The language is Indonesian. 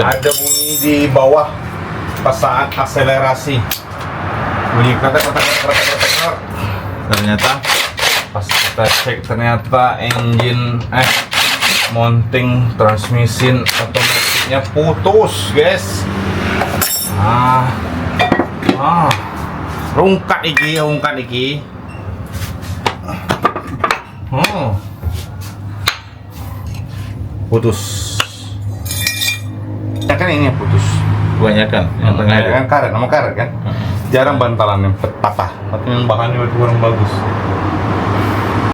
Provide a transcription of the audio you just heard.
Ada bunyi di bawah pas saat akselerasi. Bunyi kretek. Ternyata pas kita cek ternyata engine mounting transmisi otomatisnya putus, guys. Rungkat iki. Putus. Ya kan ini yang putus. Kebanyakan yang tengah Ya kan karet, nama karet kan. Jarang bantalan yang patah. Tapi yang bahannya itu kurang bagus.